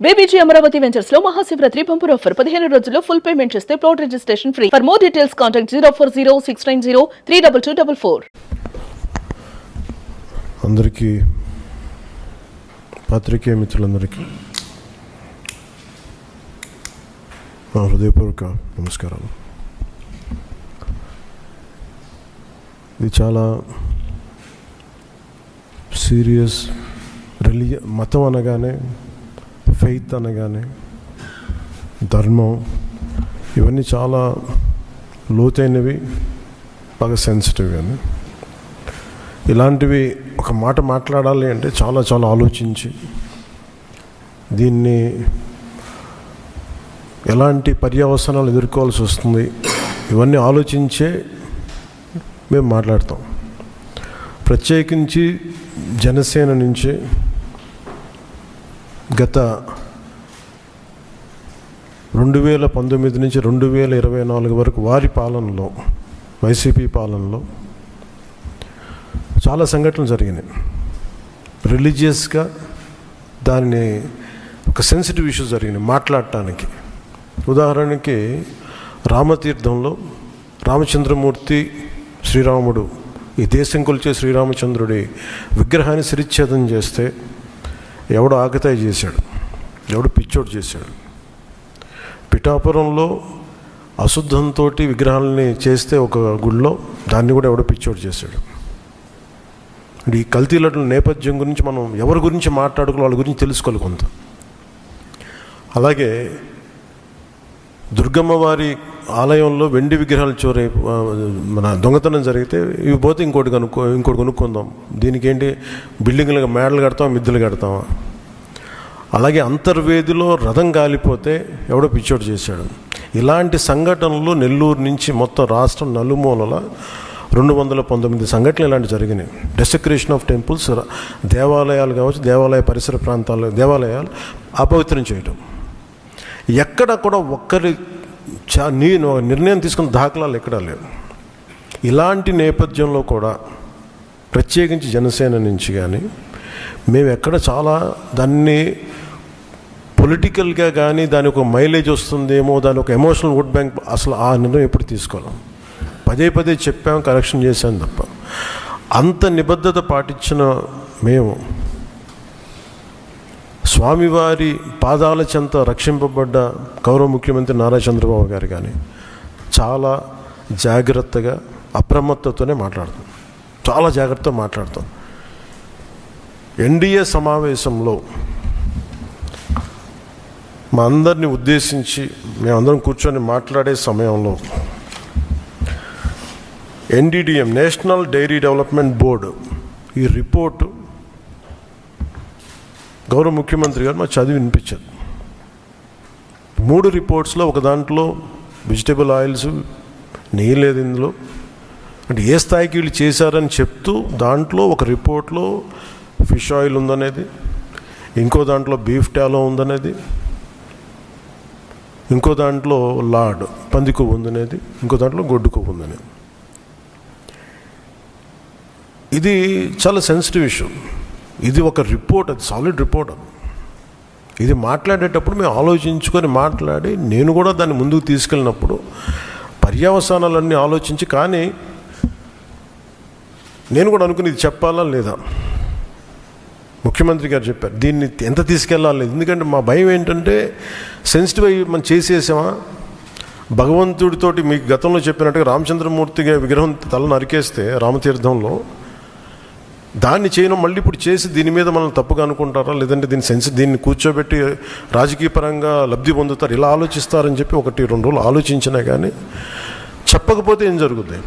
BBG Amaravati ventures లో Mahashivratri bumper offer 15 రోజుల్లో full payment చేస్తే plot registration free. For more details contact 04069032244. అందరికీ పాత్రికేయ మిత్రులందరికీ నా హృదయపూర్వక నమస్కారాలు. ఇది చాలా సీరియస్ మతం అనగానే, ఫెయిత్ అనగానే, ధర్మం, ఇవన్నీ చాలా లోతైనవి, బాగా సెన్సిటివ్. కానీ ఇలాంటివి ఒక మాట మాట్లాడాలి అంటే చాలా చాలా ఆలోచించి దీన్ని ఎలాంటి పర్యవసానాలు ఎదుర్కోవాల్సి వస్తుంది ఇవన్నీ ఆలోచించే మేము మాట్లాడతాం. ప్రత్యేకించి జనసేన నుంచి గత 2019 నుంచి 2024 వరకు వారి పాలనలో, వైసీపీ పాలనలో చాలా సంఘటనలు జరిగినాయి. రిలీజియస్గా దాన్ని ఒక సెన్సిటివ్ ఇష్యూ జరిగినాయి మాట్లాడటానికి. ఉదాహరణకి రామతీర్థంలో రామచంద్రమూర్తి, శ్రీరాముడు, ఈ దేశం కొలిచే శ్రీరామచంద్రుడి విగ్రహాన్ని శిరిచ్ఛేదం చేస్తే ఎవడు ఆకతాయి చేశాడు, ఎవడు పిచ్చోడు చేశాడు. పిఠాపురంలో అశుద్ధంతో విగ్రహాలని చేస్తే ఒక గుడిలో, దాన్ని కూడా ఎవడో పిచ్చోడు చేశాడు. ఈ కల్తీల నేపథ్యం గురించి మనం ఎవరి గురించి మాట్లాడుకోవాలి, వాళ్ళ గురించి తెలుసుకోవాలి కొంత. అలాగే దుర్గమ్మ వారి ఆలయంలో వెండి విగ్రహాలు మన దొంగతనం జరిగితే ఇవి పోతే ఇంకోటి కొనుక్కుందాం, దీనికి ఏంటి బిల్డింగ్లు మేడలు కడతామా, మిద్దెలు కడతామా. అలాగే అంతర్వేదిలో రథం కాలిపోతే ఎవడో పిచ్చోడు చేశాడు. ఇలాంటి సంఘటనలు నెల్లూరు నుంచి మొత్తం రాష్ట్రం నలుమూలల 219 సంఘటనలు ఇలాంటి జరిగినాయి. డెసెక్రేషన్ ఆఫ్ టెంపుల్స్, దేవాలయాలు కావచ్చు, దేవాలయ పరిసర ప్రాంతాలు, దేవాలయాలు అపవిత్రం చేయటం. ఎక్కడ కూడా ఒక్కరి నిర్ణయం తీసుకున్న దాఖలాలు ఎక్కడా లేవు. ఇలాంటి నేపథ్యంలో కూడా ప్రత్యేకించి జనసేన నుంచి కానీ మేము ఎక్కడ చాలా దాన్ని పొలిటికల్గా కానీ దాని ఒక మైలేజ్ వస్తుందేమో, దాని ఒక ఎమోషనల్ ఓట్ బ్యాంక్, అసలు ఆ నిర్ణయం ఎప్పుడు తీసుకోలేం. పదే చెప్పాం, కరెక్షన్ చేశాం తప్ప. అంత నిబద్ధత పాటించిన మేము స్వామివారి పాదాల చెంత రక్షింపబడ్డ గౌరవ ముఖ్యమంత్రి నారా చంద్రబాబు గారు కానీ చాలా జాగ్రత్తగా, అప్రమత్తతోనే మాట్లాడతాం, చాలా జాగ్రత్తగా మాట్లాడతాం. ఎన్డీఏ సమావేశంలో మా అందరినీ ఉద్దేశించి మేమందరం కూర్చొని మాట్లాడే సమయంలో NDDM, national dairy development board, ఈ రిపోర్టు గౌరవ ముఖ్యమంత్రి గారు మాకు చదివి వినిపించారు. 3 రిపోర్ట్స్లో ఒక దాంట్లో వెజిటబుల్ ఆయిల్స్, నెయ్యి లేదు ఇందులో, అంటే ఏ స్థాయికి వీళ్ళు చేశారని చెప్తూ దాంట్లో ఒక రిపోర్ట్లో ఫిష్ ఆయిల్ ఉందనేది, ఇంకో దాంట్లో బీఫ్ టాలో ఉందనేది, ఇంకో దాంట్లో లాడ్ పంది కొవ్వు ఉందనేది, ఇంకో దాంట్లో గొడ్డు కొవ్వు ఉందనేది. ఇది చాలా సెన్సిటివ్ ఇష్యూ. ఇది ఒక రిపోర్ట్, అది సాలిడ్ రిపోర్ట్. ఇది మాట్లాడేటప్పుడు మేము ఆలోచించుకొని మాట్లాడి, నేను కూడా దాన్ని ముందుకు తీసుకెళ్ళినప్పుడు పర్యవసానాలన్నీ ఆలోచించి, కానీ నేను కూడా అనుకుని ఇది చెప్పాలా లేదా. ముఖ్యమంత్రి గారు చెప్పారు దీన్ని ఎంత తీసుకెళ్ళాలి, ఎందుకంటే మా భయం ఏంటంటే సెన్సిటివ్ అయ్యి మనం చేసేసామా. భగవంతుడితోటి మీకు గతంలో చెప్పినట్టుగా రామచంద్రమూర్తిగా విగ్రహం తల నరికేస్తే రామతీర్థంలో, దాన్ని చేయడం మళ్ళీ ఇప్పుడు చేసి దీని మీద మనం తప్పుగా అనుకుంటారా, లేదంటే దీన్ని కూర్చోబెట్టి రాజకీయ పరంగా లబ్ధి పొందుతారు, ఇలా ఆలోచిస్తారని చెప్పి 1-2 రోజులు ఆలోచించినా కానీ చెప్పకపోతే ఏం జరుగుతుంది.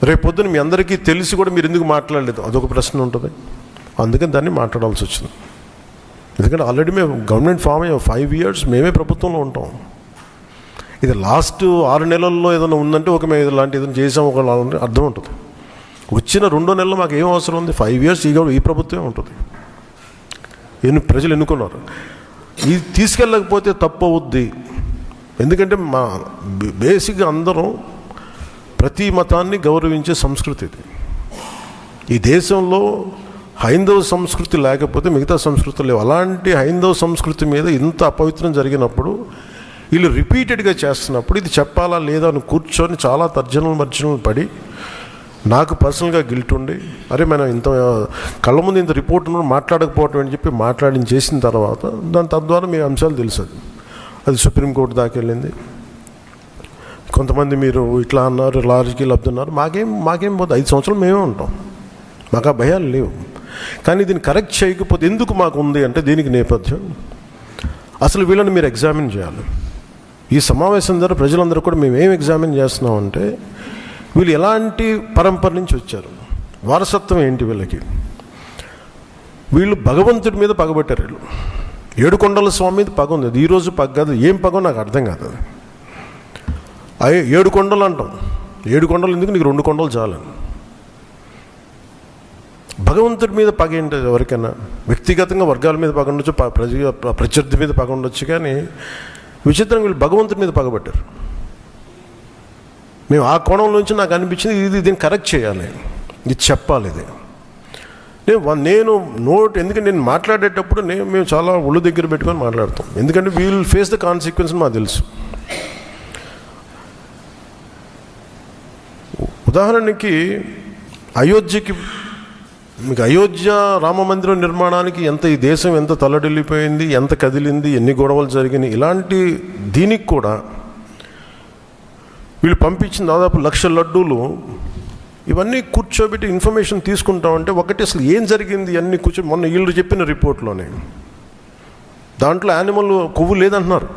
రేపొద్దున మీ అందరికీ తెలిసి కూడా మీరు ఎందుకు మాట్లాడలేదు, అదొక ప్రశ్న ఉంటుంది. అందుకని దాన్ని మాట్లాడాల్సి వచ్చింది. ఎందుకంటే ఆల్రెడీ మేము గవర్నమెంట్ ఫామ్ అయ్యే 5 years మేమే ప్రభుత్వంలో ఉంటాం. ఇది లాస్ట్ 6 నెలల్లో ఏదైనా ఉందంటే ఒక మేము ఇలాంటి ఏదైనా చేసాం ఒక అర్థం ఉంటుంది. వచ్చిన 2 నెలలు మాకు ఏం అవసరం ఉంది, 5 years ఈ ప్రభుత్వమే ఉంటుంది. ప్రజలు ఎన్నుకున్నారు. ఇది తీసుకెళ్ళకపోతే తప్పు అవుద్ది. ఎందుకంటే మా బేసిక్గా అందరం ప్రతి మతాన్ని గౌరవించే సంస్కృతి ఇది. ఈ దేశంలో హైందవ సంస్కృతి లేకపోతే మిగతా సంస్కృతులు లేవు. అలాంటి హైందవ సంస్కృతి మీద ఇంత అపవిత్రం జరిగినప్పుడు వీళ్ళు రిపీటెడ్గా చేస్తున్నప్పుడు ఇది చెప్పాలా లేదా అని కూర్చొని చాలా తర్జనలు పడి నాకు పర్సనల్గా గిల్ట్ ఉండి, అరే మనం ఇంత కళ్ళ ముందు ఇంత రిపోర్ట్ మాట్లాడకపోవటం అని చెప్పి చేసిన తర్వాత తద్వారా మీ అంశాలు తెలుసు. అది సుప్రీంకోర్టు దాకా వెళ్ళింది. కొంతమంది మీరు ఇట్లా అన్నారు, లారీకి లబ్ధున్నారు. మాకేం పోతే 5 సంవత్సరాలు మేమే ఉంటాం, మాకు ఆ భయాలు లేవు. కానీ దీన్ని కరెక్ట్ చేయకపోతే ఎందుకు మాకు ఉంది అంటే దీనికి నేపథ్యం అసలు వీళ్ళని మీరు ఎగ్జామిన్ చేయాలి. ఈ సమావేశం ద్వారా ప్రజలందరూ కూడా మేము ఏం ఎగ్జామిన్ చేస్తున్నామంటే వీళ్ళు ఎలాంటి పరంపర నుంచి వచ్చారు, వారసత్వం ఏంటి వీళ్ళకి. వీళ్ళు భగవంతుడి మీద పగబట్టారు. వీళ్ళు ఏడుకొండల స్వామి మీద పగ ఉంది. ఈరోజు పగ కాదు, ఏం పగో నాకు అర్థం కాదు. అది 7 కొండలు అంటాం. 7 కొండలు ఎందుకు, నీకు 2 కొండలు చాలని. భగవంతుడి మీద పగ ఏంటి? ఎవరికైనా వ్యక్తిగతంగా వర్గాల మీద పగ ఉండొచ్చు, ప్రత్యర్థి మీద పగ ఉండొచ్చు, కానీ విచిత్రంగా వీళ్ళు భగవంతుడి మీద పగబట్టారు. మేము ఆ కోణం నుంచి నాకు అనిపించింది దీన్ని కరెక్ట్ చేయాలి, ఇది చెప్పాలి. ఇది నేను ఎందుకంటే నేను మాట్లాడేటప్పుడు మేము చాలా ఒళ్ళు దగ్గర పెట్టుకొని మాట్లాడతాం. ఎందుకంటే వీల్ ఫేస్ ద కాన్సిక్వెన్స్ మాకు తెలుసు. ఉదాహరణకి అయోధ్య రామ మందిరం నిర్మాణానికి ఈ దేశం ఎంత తల్లడిల్లిపోయింది, ఎంత కదిలింది, ఎన్ని గొడవలు జరిగినాయి. ఇలాంటి దీనికి కూడా వీళ్ళు పంపించిన దాదాపు 1,00,000 లడ్డూలు ఇవన్నీ కూర్చోబెట్టి ఇన్ఫర్మేషన్ తీసుకుంటామంటే ఒకటి అసలు ఏం జరిగింది అన్నీ మొన్న వీళ్ళు చెప్పిన రిపోర్ట్లోనే దాంట్లో యానిమల్ కొవ్వు లేదంటున్నారు.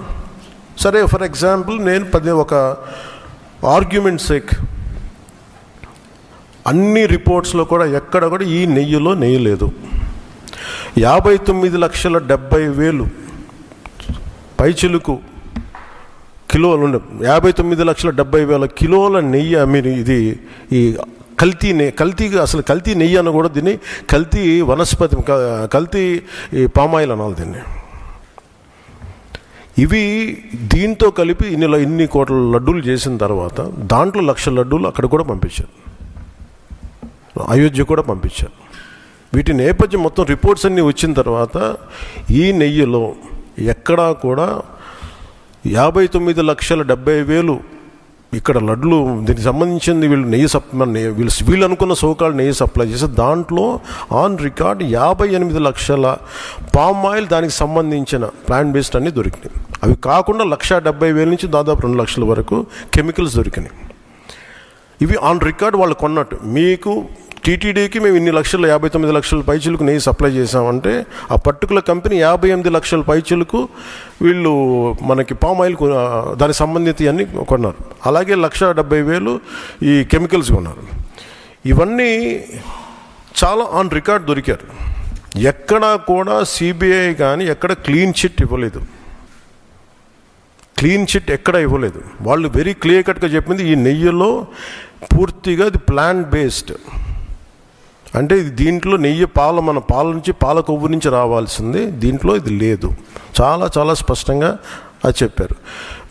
సరే, ఫర్ ఎగ్జాంపుల్ నేను ఒక ఆర్గ్యుమెంట్ సేక్ అన్ని రిపోర్ట్స్లో కూడా ఎక్కడ కూడా ఈ నెయ్యిలో నెయ్యి లేదు. 59,70,000 పైచిలుకు కిలోలు 59,70,000 కిలోల నెయ్యి మీరు ఇది ఈ కల్తీ నెయ్యి అని కూడా దీన్ని కల్తీ వనస్పతి, కల్తీ పామాయిల్ అనాలి దీన్ని. ఇవి దీంతో కలిపి ఇన్ని కోట్ల లడ్డూలు చేసిన తర్వాత దాంట్లో 1,00,000 లడ్డూలు అక్కడ కూడా పంపించారు, అయోధ్య కూడా పంపించారు. వీటి నేపథ్యం మొత్తం రిపోర్ట్స్ అన్నీ వచ్చిన తర్వాత ఈ నెయ్యిలో ఎక్కడా కూడా 59,70,000 ఇక్కడ లడ్లు దీనికి సంబంధించింది వీళ్ళు అనుకున్న సోకాల్ నెయ్యి సప్లై చేసి దాంట్లో ఆన్ రికార్డ్ 58 లక్షల పామ్ ఆయిల్ దానికి సంబంధించిన ప్లాంట్ బేస్డ్ అన్నీ దొరికినాయి. అవి కాకుండా 1,70,000 నుంచి దాదాపు 2 లక్షల వరకు కెమికల్స్ దొరికినాయి. ఇవి ఆన్ రికార్డ్ వాళ్ళు కొన్నట్టు. మీకు టీటీడీకి మేము 59 లక్షల పైచీలకు నెయ్యి సప్లై చేసామంటే ఆ పర్టికులర్ కంపెనీ 58 లక్షల పైచీలకు వీళ్ళు మనకి పామ్ ఆయిల్ దానికి సంబంధిత అన్నీ కొన్నారు. అలాగే 1,70,000 ఈ కెమికల్స్ కొన్నారు. ఇవన్నీ చాలా ఆన్ రికార్డ్ దొరికారు. ఎక్కడా కూడా సిబిఐ కానీ ఎక్కడ క్లీన్ చిట్ ఇవ్వలేదు. క్లీన్ చిట్ ఎక్కడ ఇవ్వలేదు. వాళ్ళు వెరీ క్లియర్ కట్గా చెప్పింది ఈ నెయ్యిలో పూర్తిగా ఇది ప్లాంట్ బేస్డ్, అంటే దీంట్లో నెయ్యి మన పాల నుంచి పాల కొవ్వు నుంచి రావాల్సింది, దీంట్లో ఇది లేదు. చాలా చాలా స్పష్టంగా అది చెప్పారు.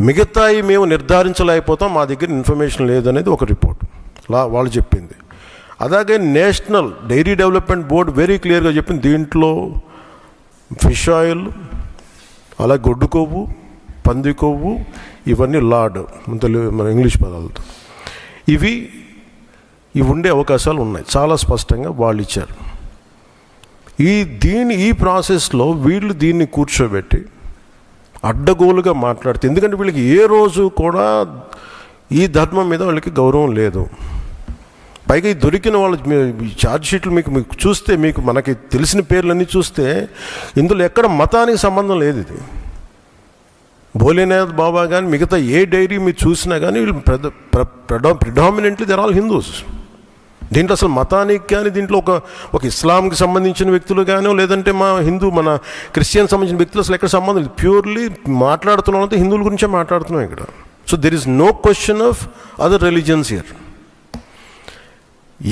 మిగతాయి మేము నిర్ధారించలేకపోతాం, మా దగ్గర ఇన్ఫర్మేషన్ లేదు అనేది ఒక రిపోర్ట్ వాళ్ళు చెప్పింది. అలాగే national dairy development board very క్లియర్గా చెప్పింది దీంట్లో ఫిష్ ఆయిల్, అలాగే గొడ్డు కొవ్వు, పంది కొవ్వు, ఇవన్నీ లార్డ్ మన ఇంగ్లీష్ పదాలతో ఇవి ఉండే అవకాశాలు ఉన్నాయి. చాలా స్పష్టంగా వాళ్ళు ఇచ్చారు. ఈ ప్రాసెస్లో వీళ్ళు దీన్ని కూర్చోబెట్టి అడ్డగోలుగా మాట్లాడితే, ఎందుకంటే వీళ్ళకి ఏ రోజు కూడా ఈ ధర్మం మీద వాళ్ళకి గౌరవం లేదు. పైగా ఈ దొరికిన వాళ్ళు ఛార్జ్ షీట్లు మీకు చూస్తే మనకి తెలిసిన పేర్లన్నీ చూస్తే ఇందులో ఎక్కడ మతానికి సంబంధం లేదు. ఇది భోలేనాథ్ బాబా కానీ మిగతా ఏ డైరీ మీరు చూసినా కానీ వీళ్ళు ప్రిడామినెంట్లీ దర్ ఆల్ హిందూస్. దీంట్లో అసలు మతానికి కానీ దీంట్లో ఒక ఇస్లాంకి సంబంధించిన వ్యక్తులు కానీ లేదంటే మన క్రిస్టియన్ సంబంధించిన వ్యక్తులు అసలు ఎక్కడ సంబంధం లేదు. ప్యూర్లీ మాట్లాడుతున్నాం హిందువుల గురించే మాట్లాడుతున్నాం ఇక్కడ. So there is no question of other religions here.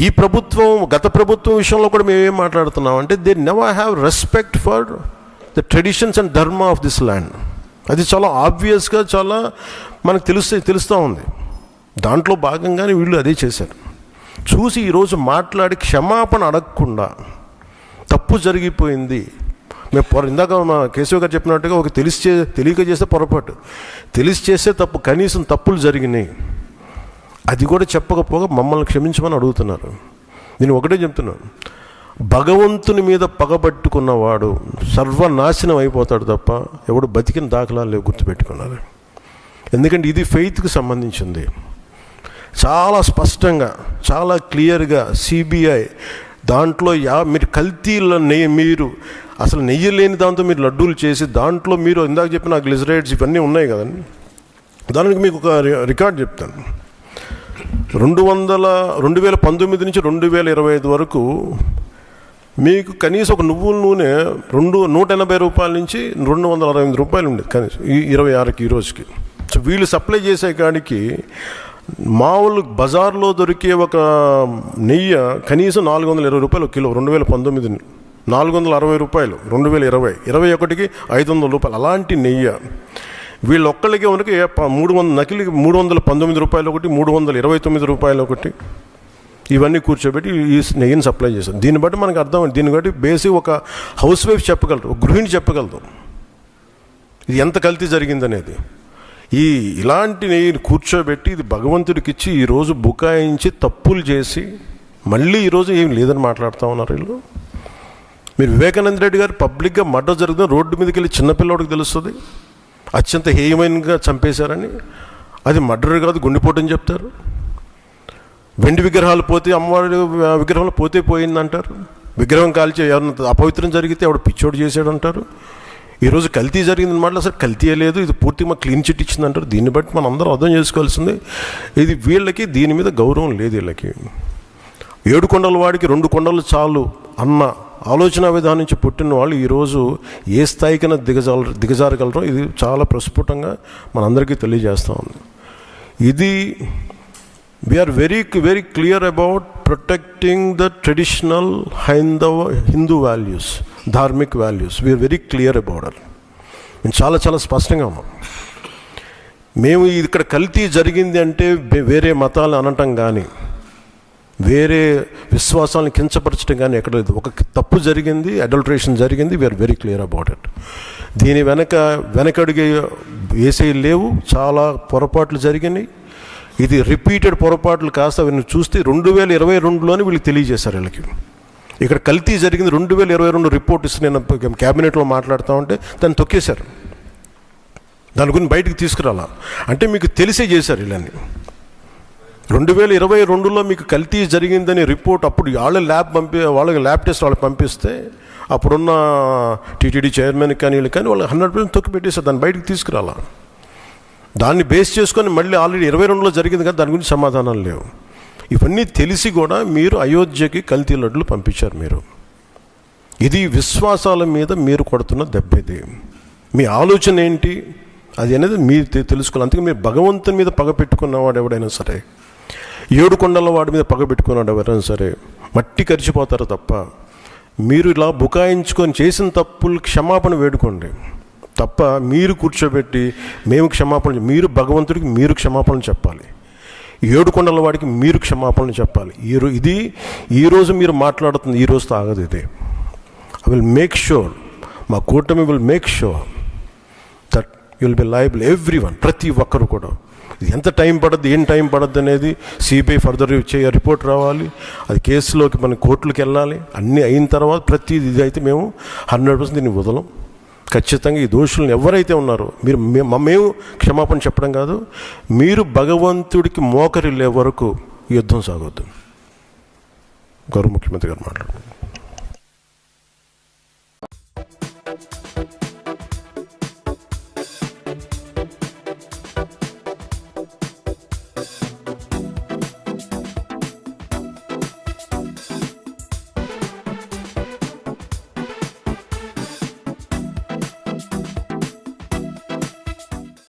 ఈ ప్రభుత్వం గత ప్రభుత్వం విషయంలో కూడా మేమేం మాట్లాడుతున్నాం అంటే they never have respect for the traditions and dharma of this land. అది చాలా ఆబ్వియస్గా చాలా మనకు తెలుస్తూ ఉంది. దాంట్లో భాగంగానే వీళ్ళు అదే చేశారు. చూసి ఈరోజు మాట్లాడి క్షమాపణ అడగకుండా తప్పు జరిగిపోయింది. మేము ఇందాక మా కేశవ్ గారు చెప్పినట్టుగా ఒక తెలియక చేస్తే పొరపాటు, తెలిసి చేస్తే తప్పు, కనీసం తప్పులు జరిగినాయి, అది కూడా చెప్పకపోగా మమ్మల్ని క్షమించమని అడుగుతున్నారు. నేను ఒకటే చెప్తున్నాను, భగవంతుని మీద పగబట్టుకున్నవాడు సర్వనాశనం అయిపోతాడు తప్ప ఎవడు బతికిన దాఖలాలు లేవు, గుర్తుపెట్టుకున్నారు. ఎందుకంటే ఇది ఫెయిత్కి సంబంధించింది. చాలా స్పష్టంగా, చాలా క్లియర్గా సిబిఐ దాంట్లో మీరు కల్తీల నెయ్యి, మీరు అసలు నెయ్యి లేని దాంతో మీరు లడ్డూలు చేసి దాంట్లో మీరు ఇందాక చెప్పిన గ్లిజరైడ్స్ ఇవన్నీ ఉన్నాయి కదండి. దానికి మీకు ఒక రికార్డ్ చెప్తాను. 2019 నుంచి 2025 వరకు మీకు కనీసం ఒక నువ్వుల నూనె 180 రూపాయల నుంచి 268 రూపాయలు ఉండేది కనీసం, ఈ 26కి ఈ రోజుకి. సో వీళ్ళు సప్లై చేసే కాడికి మామూలు బజార్లో దొరికే ఒక నెయ్యి కనీసం 420 రూపాయలు కిలో. 2019 460 రూపాయలు, 2020 21కి 500 రూపాయలు. అలాంటి నెయ్యి వీళ్ళు ఒక్కళ్ళకే మనకి 319 రూపాయలు ఒకటి, 329 రూపాయలు ఒకటి, ఇవన్నీ కూర్చోబెట్టి ఈ నెయ్యిని సప్లై చేశారు. దీన్ని బట్టి మనకు అర్థమైంది. దీన్ని బట్టి బేసిక్ ఒక హౌస్ వైఫ్ చెప్పగలరు, ఒక గృహిణి చెప్పగలదు ఇది ఎంత కల్తీ జరిగిందనేది. ఇలాంటి నెయ్యిని కూర్చోబెట్టి ఇది భగవంతుడికి ఇచ్చి ఈరోజు బుకాయించి తప్పులు చేసి మళ్ళీ ఈరోజు ఏం లేదని మాట్లాడుతూ ఉన్నారు వీళ్ళు. మీరు వివేకానంద రెడ్డి గారు పబ్లిక్గా మర్డర్ జరుగుతుంది, రోడ్డు మీదకి వెళ్ళి చిన్నపిల్లడికి తెలుస్తుంది అత్యంత హేయమైనగా చంపేశారని. అది మర్డర్ కాదు, గుండెపోటని చెప్తారు. వెండి విగ్రహాలు పోతే, అమ్మవారి విగ్రహాలు పోతే పోయిందంటారు. విగ్రహం కాల్చి ఎవరిన అపవిత్రం జరిగితే ఎవడు పిచ్చోడు చేశాడంటారు. ఈరోజు కల్తీ జరిగింది అనమాట, అసలు కల్తీ లేదు, ఇది పూర్తిగా మాకు క్లీన్ చిట్ ఇచ్చిందంటారు. దీన్ని బట్టి మనం అందరం అర్థం చేసుకోవాల్సింది, ఇది వీళ్ళకి దీని మీద గౌరవం లేదు. వీళ్ళకి 7 కొండల వాడికి 2 కొండలు చాలు అన్న ఆలోచన విధానం నుంచి పుట్టిన వాళ్ళు ఈరోజు ఏ స్థాయికైనా దిగజారగలరో ఇది చాలా ప్రస్ఫుటంగా మనందరికీ తెలియజేస్తూ ఉంది. ఇది we are very clear about protecting the traditional Hindu values, dharmic values. We are very clear about it. మేము చాలా స్పష్టంగా ఉన్నాం. మేము ఇక్కడ కల్తీ జరిగింది అంటే వేరే మతాలు అనటం కానీ వేరే విశ్వాసాలను కించపరచడం కానీ ఎక్కడ లేదు. ఒక తప్పు జరిగింది, అడల్ట్రేషన్ జరిగింది, we are very clear about it. దీని వెనకడుగు వేసే లేవు, చాలా పొరపాట్లు జరిగినాయి. ఇది రిపీటెడ్ పొరపాట్లు కాస్త వీళ్ళని చూస్తే 2022లోనే వీళ్ళకి తెలియజేశారు. వీళ్ళకి ఇక్కడ కల్తీ జరిగింది 2022 రిపోర్ట్ ఇస్తే నేను క్యాబినెట్లో మాట్లాడుతూ ఉంటే దాన్ని తొక్కేశారు. దాని గురించి బయటికి తీసుకురాలా అంటే మీకు తెలిసే చేశారు. వీళ్ళని 2022లో మీకు కల్తీ జరిగిందని రిపోర్ట్ అప్పుడు వాళ్ళకి ల్యాబ్ టెస్ట్ వాళ్ళకి పంపిస్తే అప్పుడున్న టీటీడీ చైర్మన్ కానీ వీళ్ళు కానీ వాళ్ళు 100% తొక్కి పెట్టేశారు. దాన్ని బయటికి తీసుకురాలా. దాన్ని బేస్ చేసుకొని మళ్ళీ ఆల్రెడీ 22లో జరిగింది కదా, దాని గురించి సమాధానాలు లేవు. ఇవన్నీ తెలిసి కూడా మీరు అయోధ్యకి కల్తీ లడ్డులు పంపించారు. మీరు ఇది విశ్వాసాల మీద మీరు కొడుతున్న దెబ్బ. ఇది మీ ఆలోచన ఏంటి అది అనేది మీరు తెలుసుకోవాలి. అందుకే మీరు భగవంతుని మీద పగ పెట్టుకున్నవాడు ఎవడైనా సరే, 7 కొండల వాడి మీద పగ పెట్టుకున్నాడు ఎవరైనా సరే మట్టి కరిచిపోతారు తప్ప మీరు ఇలా బుకాయించుకొని చేసిన తప్పులు క్షమాపణ వేడుకోండి తప్ప మీరు కూర్చోబెట్టి మేము క్షమాపణ, మీరు భగవంతుడికి మీరు క్షమాపణ చెప్పాలి, 7 కొండల వాడికి మీరు క్షమాపణ చెప్పాలి. ఇది ఈరోజు మీరు మాట్లాడుతుంది ఈ రోజుతో ఆగదు. ఇది ఐ విల్ మేక్ షూర్, మా కూటమి will make sure that you will be liable everyone, ప్రతి ఒక్కరు కూడా. ఇది ఎంత టైం పడుద్ది, ఏం టైం పడుద్ది అనేది సిబిఐ ఫర్దర్ రిపోర్ట్ రావాలి, అది కేసులోకి మన కోర్టులకు వెళ్ళాలి. అన్నీ అయిన తర్వాత ప్రతి ఇది అయితే మేము 100% దీన్ని వదలం. ఖచ్చితంగా ఈ దోషులను ఎవరైతే ఉన్నారో మేము క్షమాపణ చెప్పడం కాదు, మీరు భగవంతుడికి మోకరిల్లే వరకు యుద్ధం సాగొద్దు. గౌరవ ముఖ్యమంత్రి గారు మాట్లాడుతున్నారు.